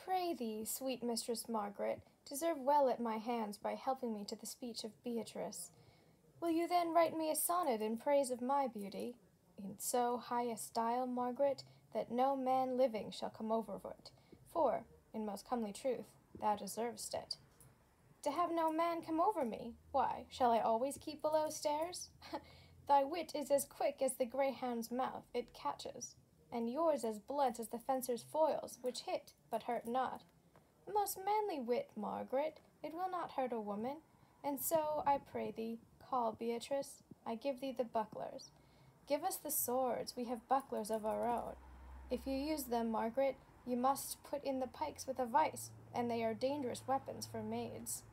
pray thee, sweet Mistress Margaret, deserve well at my hands by helping me to the speech of Beatrice. Will you then write me a sonnet in praise of my beauty, in so high a style, Margaret, that no man living shall come over it, for, in most comely truth, thou deservest it. To have no man come over me, why, shall I always keep below stairs? Thy wit is as quick as the greyhound's mouth it catches, and yours as blunt as the fencer's foils, which hit, but hurt not. A most manly wit, Margaret, it will not hurt a woman, and so, I pray thee, call Beatrice, I give thee the bucklers. Give us the swords, we have bucklers of our own. If you use them, Margaret, you must put in the pikes with a vice, and they are dangerous weapons for maids.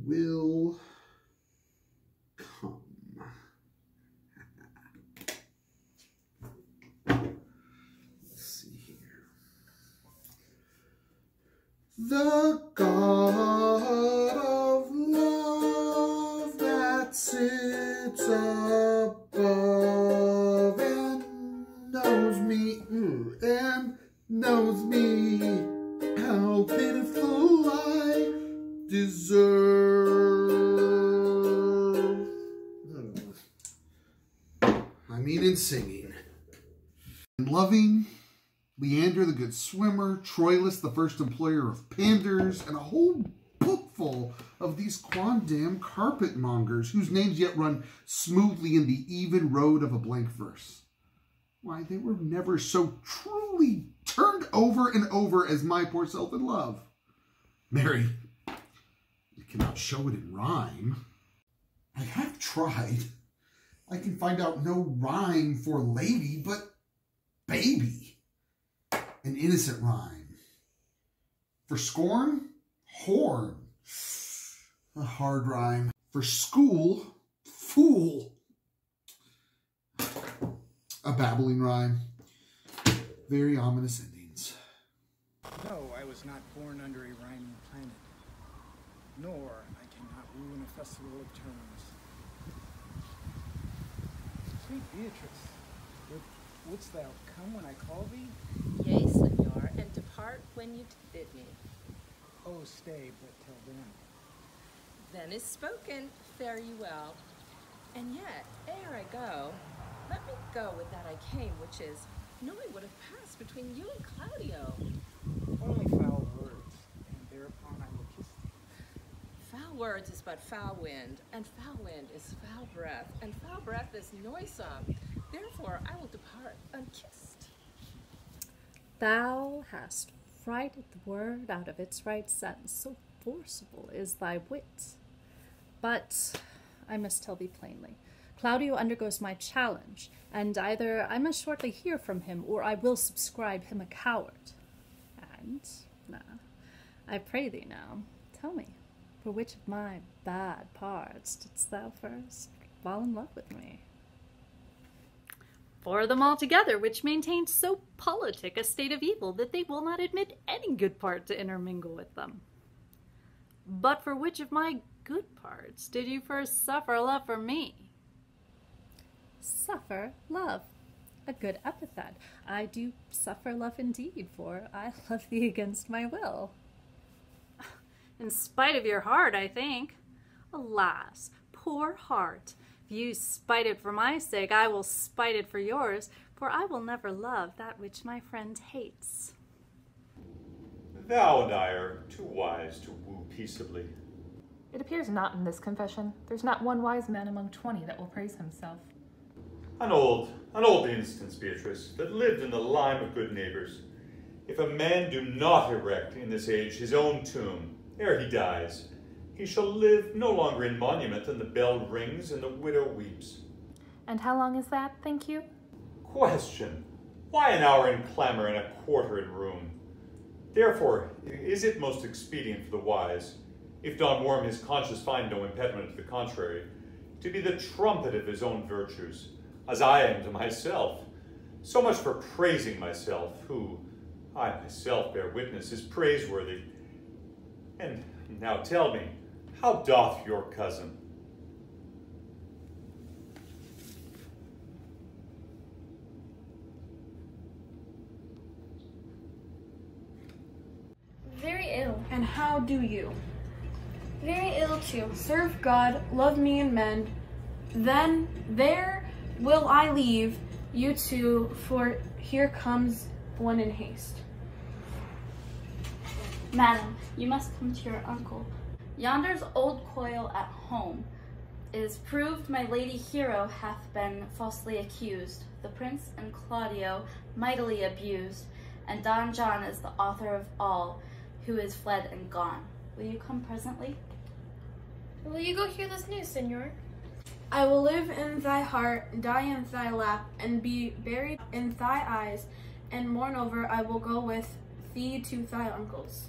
Will come. Let's see here. The God of love that sits above and knows me, how pitiful I deserve. In singing. And loving Leander the good swimmer, Troilus the first employer of panders, and a whole book full of these quondam carpetmongers whose names yet run smoothly in the even road of a blank verse. Why, they were never so truly turned over and over as my poor self in love. Mary, you cannot show it in rhyme. I have tried. I can find out no rhyme for lady, but baby. An innocent rhyme. For scorn, horn. A hard rhyme. For school, fool. A babbling rhyme. Very ominous endings. No, I was not born under a rhyming planet. Nor I cannot ruin a festival of terms. Sweet Beatrice, wouldst thou come when I call thee? Yea, Senor, and depart when you bid me. Oh, stay, but till then. Then is spoken, fare you well. And yet, ere I go, let me go with that I came, which is, knowing what have passed between you and Claudio. Only foul words, and thereupon I will kiss thee. Foul words is but foul wind, and foul wind is foul breath, and foul breath is noisome. Therefore I will depart unkissed. Thou hast frighted the word out of its right sense, so forcible is thy wit. But I must tell thee plainly, Claudio undergoes my challenge, and either I must shortly hear from him, or I will subscribe him a coward. And, I pray thee now, tell me, for which of my bad parts didst thou first fall in love with me? For them altogether, which maintain so politic a state of evil that they will not admit any good part to intermingle with them. But for which of my good parts did you first suffer love for me? Suffer love, a good epithet. I do suffer love indeed, for I love thee against my will. In spite of your heart, I think. Alas, poor heart, if you spite it for my sake, I will spite it for yours, for I will never love that which my friend hates. Thou and I are too wise to woo peaceably. It appears not in this confession. There's not one wise man among 20 that will praise himself. An old instance, Beatrice, that lived in the lime of good neighbors. If a man do not erect in this age his own tomb, ere he dies, he shall live no longer in monument, and the bell rings and the widow weeps. And how long is that, think you? Question. Why an hour in clamor and a quarter in room? Therefore, is it most expedient for the wise, if Don Worm his conscience find no impediment to the contrary, to be the trumpet of his own virtues, as I am to myself. So much for praising myself, who, I myself bear witness, is praiseworthy. And now tell me, how doth your cousin? And how do you? Very ill too. Serve God, love me and mend. Then there will I leave you two, for here comes one in haste. Madam, you must come to your uncle. Yonder's old coil at home. It is proved my lady hero hath been falsely accused, the prince and Claudio mightily abused, and Don John is the author of all, who is fled and gone. Will you come presently? Will you go hear this news, Senor? I will live in thy heart, die in thy lap, and be buried in thy eyes, and moreover I will go with thee to thy uncle's.